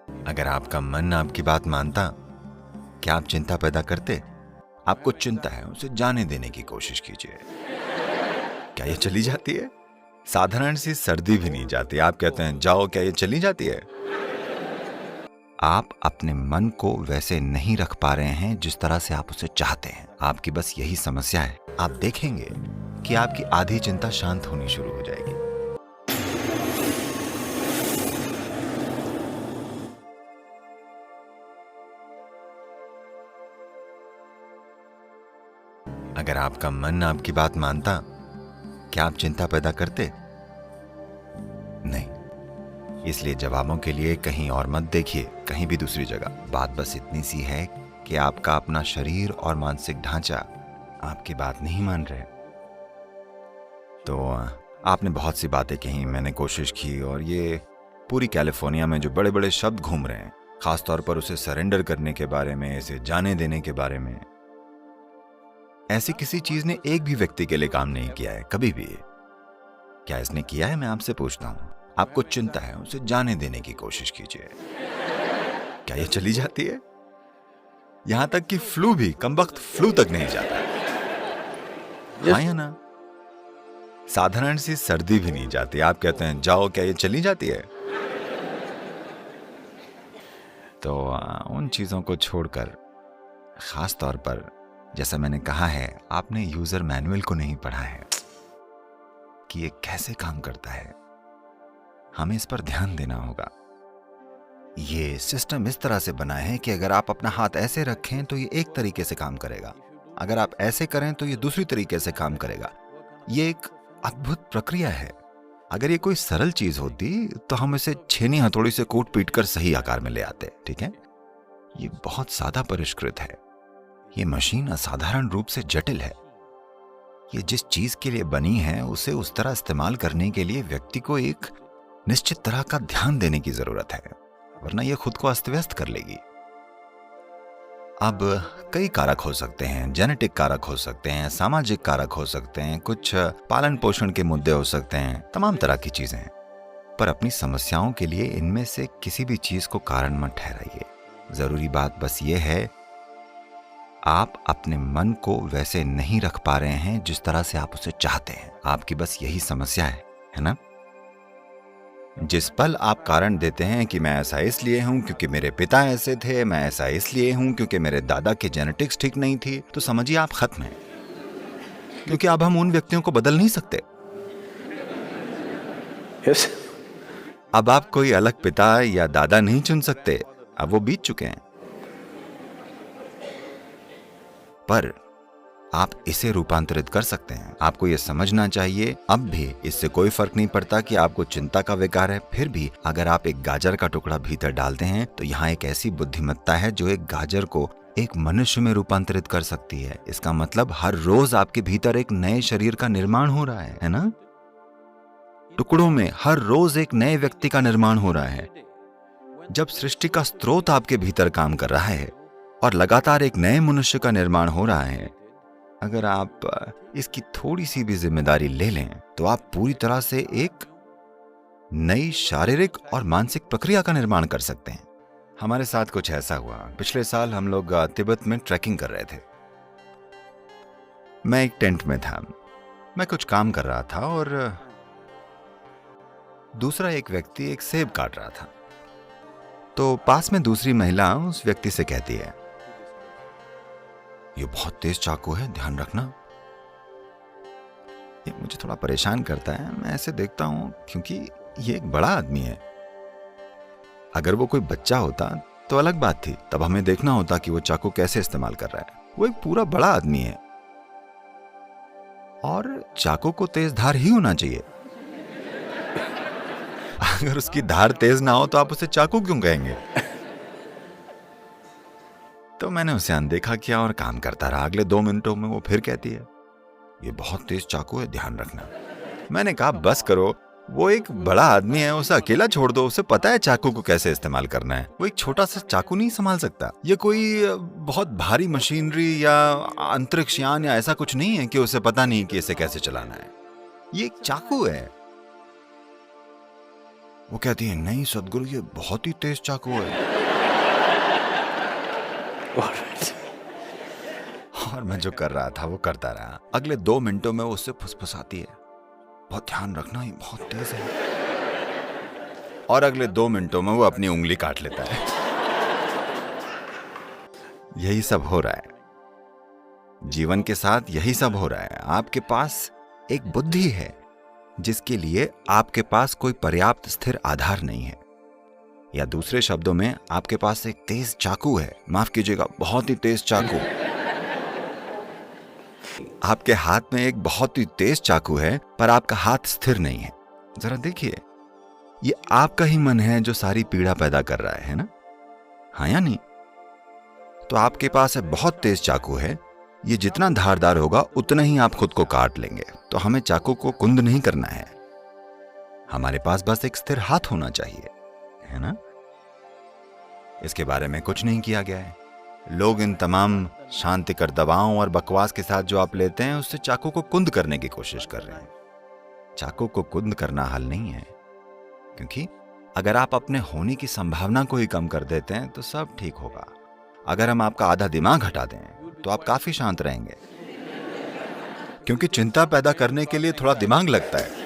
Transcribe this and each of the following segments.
अगर आपका मन आपकी बात मानता, क्या आप चिंता पैदा करते? आपको चिंता है, उसे जाने देने की कोशिश कीजिए। क्या ये चली जाती है? साधारण सी सर्दी भी नहीं जाती, आप कहते हैं जाओ, क्या ये चली जाती है? आप अपने मन को वैसे नहीं रख पा रहे हैं जिस तरह से आप उसे चाहते हैं। आपकी बस यही समस्या है। आप देखेंगे कि आपकी आधी चिंता शांत होनी शुरू हो जाएगी। अगर आपका मन आपकी बात मानता, क्या आप चिंता पैदा करते? नहीं। इसलिए जवाबों के लिए कहीं और मत देखिए, कहीं भी दूसरी जगह। बात बस इतनी सी है कि आपका अपना शरीर और मानसिक ढांचा आपकी बात नहीं मान रहे। तो आपने बहुत सी बातें कही, मैंने कोशिश की, और ये पूरी कैलिफोर्निया में जो बड़े बड़े शब्द घूम रहे हैं, खासतौर पर उसे सरेंडर करने के बारे में, इसे जाने देने के बारे में, ऐसी किसी चीज ने एक भी व्यक्ति के लिए काम नहीं किया है कभी भी। क्या इसने किया है? मैं आपसे पूछता हूं। आपको चिंता है, उसे जाने देने की कोशिश कीजिए। क्या ये चली जाती है? यहां तक कि फ्लू भी, कमबख्त फ्लू तक नहीं जाता। हाँ या ना? साधारण सी सर्दी भी नहीं जाती, आप कहते हैं जाओ, क्या ये चली जाती है? तो उन चीजों को छोड़कर, खास तौर पर जैसा मैंने कहा है, आपने यूजर मैनुअल को नहीं पढ़ा है कि ये कैसे काम करता है। हमें इस पर ध्यान देना होगा। ये सिस्टम इस तरह से बना है कि अगर आप अपना हाथ ऐसे रखें तो ये एक तरीके से काम करेगा, अगर आप ऐसे करें तो ये दूसरी तरीके से काम करेगा। ये एक अद्भुत प्रक्रिया है। अगर ये कोई सरल चीज होती तो हम इसे छेनी हथौड़ी से कूट पीट कर सही आकार में ले आते, ठीक है? ये बहुत सादा परिष्कृत है। ये मशीन असाधारण रूप से जटिल है। ये जिस चीज के लिए बनी है उसे उस तरह इस्तेमाल करने के लिए व्यक्ति को एक निश्चित तरह का ध्यान देने की जरूरत है, वरना यह खुद को अस्त व्यस्त कर लेगी। अब कई कारक हो सकते हैं, जेनेटिक कारक हो सकते हैं, सामाजिक कारक हो सकते हैं, कुछ पालन पोषण के मुद्दे हो सकते हैं, तमाम तरह की चीजें हैं। पर अपनी समस्याओं के लिए इनमें से किसी भी चीज को कारण मत ठहराइए। जरूरी बात बस ये है, आप अपने मन को वैसे नहीं रख पा रहे हैं जिस तरह से आप उसे चाहते हैं। आपकी बस यही समस्या है ना? जिस पल आप कारण देते हैं कि मैं ऐसा इसलिए हूं क्योंकि मेरे पिता ऐसे थे, मैं ऐसा इसलिए हूं क्योंकि मेरे दादा की जेनेटिक्स ठीक नहीं थी, तो समझिए आप खत्म हैं। क्योंकि अब हम उन व्यक्तियों को बदल नहीं सकते। Yes. अब आप कोई अलग पिता या दादा नहीं चुन सकते, अब वो बीत चुके हैं। पर आप इसे रूपांतरित कर सकते हैं। आपको यह समझना चाहिए, अब भी इससे कोई फर्क नहीं पड़ता कि आपको चिंता का विकार है। फिर भी अगर आप एक गाजर का टुकड़ा भीतर डालते हैं तो यहाँ एक ऐसी बुद्धिमत्ता है जो एक गाजर को एक मनुष्य में रूपांतरित कर सकती है। इसका मतलब हर रोज आपके भीतर एक नए शरीर का निर्माण हो रहा है ना? टुकड़ों में हर रोज एक नए व्यक्ति का निर्माण हो रहा है। जब सृष्टि का स्रोत आपके भीतर काम कर रहा है और लगातार एक नए मनुष्य का निर्माण हो रहा है, अगर आप इसकी थोड़ी सी भी जिम्मेदारी ले लें तो आप पूरी तरह से एक नई शारीरिक और मानसिक प्रक्रिया का निर्माण कर सकते हैं। हमारे साथ कुछ ऐसा हुआ। पिछले साल हम लोग तिब्बत में ट्रैकिंग कर रहे थे। मैं एक टेंट में था, मैं कुछ काम कर रहा था और दूसरा एक व्यक्ति एक सेब काट रहा था। तो पास में दूसरी महिला उस व्यक्ति से कहती है, ये बहुत तेज चाकू है, ध्यान रखना। ये मुझे थोड़ा परेशान करता है, मैं ऐसे देखता हूं क्योंकि ये एक बड़ा आदमी है। अगर वो कोई बच्चा होता तो अलग बात थी, तब हमें देखना होता कि वो चाकू कैसे इस्तेमाल कर रहा है। वो एक पूरा बड़ा आदमी है और चाकू को तेज धार ही होना चाहिए। अगर उसकी धार तेज ना हो तो आप उसे चाकू क्यों कहेंगे? तो मैंने उसे अनदेखा किया और काम करता रहा। अगले 2 मिनटों में वो फिर कहती है, ये बहुत तेज चाकू है, ध्यान रखना। मैंने कहा बस करो, वो एक बड़ा आदमी है, उसे अकेला छोड़ दो, उसे पता है चाकू को कैसे इस्तेमाल करना है। वो एक छोटा सा चाकू नहीं संभाल सकता। ये कोई बहुत भारी मशीनरी या अंतरिक्ष यान या ऐसा कुछ नहीं है कि उसे पता नहीं कि इसे कैसे चलाना है। ये एक चाकू है। वो कहती है नहीं सदगुरु ये बहुत ही तेज चाकू है। और मैं जो कर रहा था वो करता रहा। अगले 2 मिनटों में वो उससे फुसफुसाती है, बहुत ध्यान रखना, ये बहुत तेज है। और अगले 2 मिनटों में वो अपनी उंगली काट लेता है। यही सब हो रहा है जीवन के साथ, यही सब हो रहा है। आपके पास एक बुद्धि है जिसके लिए आपके पास कोई पर्याप्त स्थिर आधार नहीं है, या दूसरे शब्दों में आपके पास एक तेज चाकू है, माफ कीजिएगा बहुत ही तेज चाकू। आपके हाथ में एक बहुत ही तेज चाकू है पर आपका हाथ स्थिर नहीं है। जरा देखिए, ये आपका ही मन है जो सारी पीड़ा पैदा कर रहा है ना? हाँ या नहीं? तो आपके पास है बहुत तेज चाकू है, ये जितना धारदार होगा उतना ही आप खुद को काट लेंगे। तो हमें चाकू को कुंद नहीं करना है, हमारे पास बस एक स्थिर हाथ होना चाहिए, है ना? इसके बारे में कुछ नहीं किया गया है। लोग इन तमाम शांतिकर दवाओं और बकवास के साथ जो आप लेते हैं उससे चाकू को कुंद करने की कोशिश कर रहे हैं। चाकू को कुंद करना हल नहीं है, क्योंकि अगर आप अपने होने की संभावना को ही कम कर देते हैं तो सब ठीक होगा। अगर हम आपका आधा दिमाग हटा दें तो आप काफी शांत रहेंगे, क्योंकि चिंता पैदा करने के लिए थोड़ा दिमाग लगता है।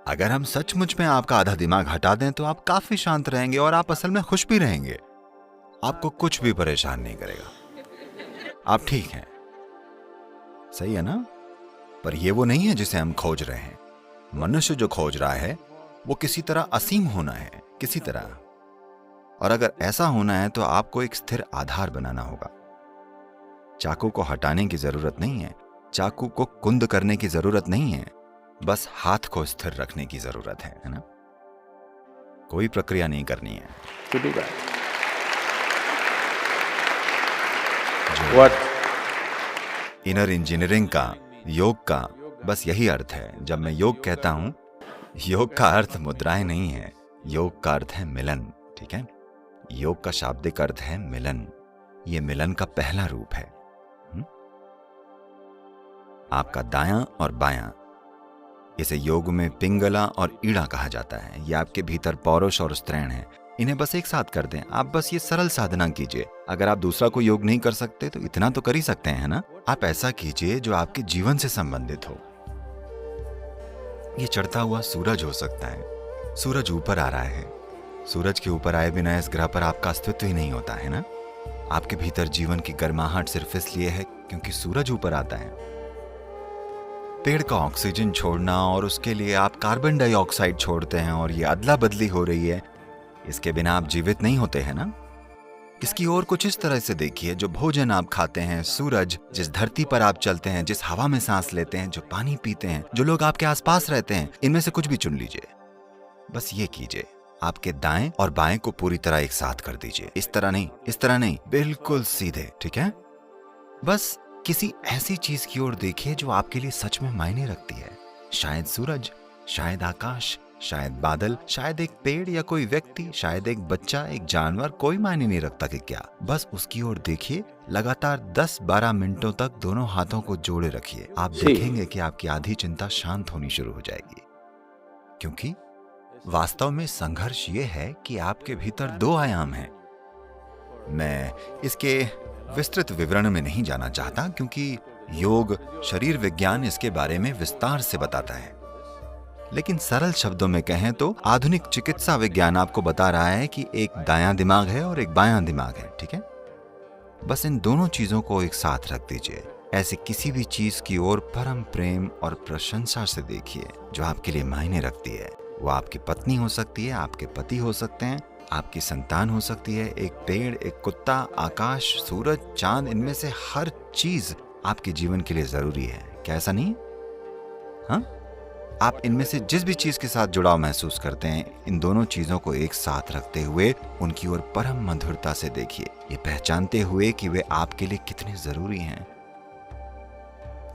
अगर हम सचमुच में आपका आधा दिमाग हटा दें तो आप काफी शांत रहेंगे और आप असल में खुश भी रहेंगे। आपको कुछ भी परेशान नहीं करेगा, आप ठीक हैं, सही है ना? पर यह वो नहीं है जिसे हम खोज रहे हैं। मनुष्य जो खोज रहा है वो किसी तरह असीम होना है, किसी तरह। और अगर ऐसा होना है तो आपको एक स्थिर आधार बनाना होगा। चाकू को हटाने की जरूरत नहीं है, चाकू को कुंद करने की जरूरत नहीं है, बस हाथ को स्थिर रखने की जरूरत है ना? कोई प्रक्रिया नहीं करनी है। to do that. Inner engineering का, योग का बस यही अर्थ है। जब मैं योग कहता हूं, योग का अर्थ मुद्राएं नहीं है, योग का अर्थ है मिलन, ठीक है? योग का शाब्दिक अर्थ है मिलन। ये मिलन का पहला रूप है। आपका दायां और बायां, इसे योग में पिंगला और ईड़ा कहा जाता है। ये आपके भीतर पौरुष और स्त्रैण है। इन्हें बस एक साथ कर दें। आप बस ये सरल साधना कीजिए। अगर आप दूसरा कोई योग नहीं कर सकते तो इतना तो कर ही सकते हैं ना? आप ऐसा कीजिए जो आपके जीवन से संबंधित हो। ये चढ़ता हुआ सूरज हो सकता है। सूरज ऊपर आ रहा है, सूरज के ऊपर आए बिना इस ग्रह पर आपका अस्तित्व ही नहीं होता है ना? आपके भीतर जीवन की गर्माहट सिर्फ इसलिए है क्योंकि सूरज ऊपर आता है। पेड़ का ऑक्सीजन छोड़ना और उसके लिए आप कार्बन डाइऑक्साइड छोड़ते हैं और ये अदला बदली हो रही है, इसके बिना आप जीवित नहीं होते हैं ना? इसकी ओर कुछ इस तरह से देखिए, जो भोजन आप खाते हैं, सूरज, जिस धरती पर आप चलते हैं, जिस हवा में सांस लेते हैं, जो पानी पीते हैं, जो लोग आपके आसपास रहते हैं, इनमें से कुछ भी चुन लीजिए। बस ये कीजिए, आपके दाएं और बाएं को पूरी तरह एक साथ कर दीजिए। इस तरह नहीं, इस तरह नहीं, बिल्कुल सीधे, ठीक है? बस किसी ऐसी चीज की ओर देखिए जो आपके लिए सच में मायने रखती है। शायद सूरज, शायद आकाश, शायद बादल, शायद एक पेड़ या कोई व्यक्ति, शायद एक बच्चा, एक जानवर, कोई मायने नहीं रखता कि क्या। बस उसकी ओर देखिए। लगातार 10-12 मिनटों तक दोनों हाथों को जोड़े रखिए। आप देखेंगे कि आपकी आधी चिंता शांत होनी शुरू हो जाएगी। क्योंकि वास्तव में संघर्ष ये है कि आपके भीतर 2 आयाम हैं। मैं इसके विस्तृत विवरण में नहीं जाना चाहता, क्योंकि योग, शरीर विज्ञान इसके बारे में विस्तार से बताता है। लेकिन सरल शब्दों में कहें तो आधुनिक चिकित्सा विज्ञान आपको बता रहा है कि एक दायां दिमाग है और एक बायां दिमाग है, ठीक है? बस इन दोनों चीजों को एक साथ रख दीजिए। ऐसे किसी भी चीज की ओर परम प्रेम और प्रशंसा से देखिए जो आपके लिए मायने रखती है। वो आपकी पत्नी हो सकती है, आपके पति हो सकते हैं, आपकी संतान हो सकती है, एक पेड़, एक कुत्ता, आकाश, सूरज, चांद, इनमें से हर चीज आपके जीवन के लिए जरूरी है। क्या ऐसा नहीं? हाँ, आप इनमें से जिस भी चीज के साथ जुड़ाव महसूस करते हैं, इन दोनों चीजों को एक साथ रखते हुए उनकी ओर परम मधुरता से देखिए, ये पहचानते हुए कि वे आपके लिए कितने जरूरी हैं।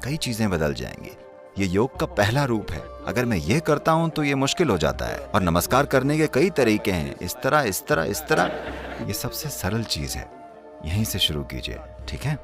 कई चीजें बदल जाएंगी। ये योग का पहला रूप है। अगर मैं ये करता हूं तो ये मुश्किल हो जाता है। और नमस्कार करने के कई तरीके हैं, इस तरह, इस तरह, इस तरह। ये सबसे सरल चीज है। यहीं से शुरू कीजिए, ठीक है?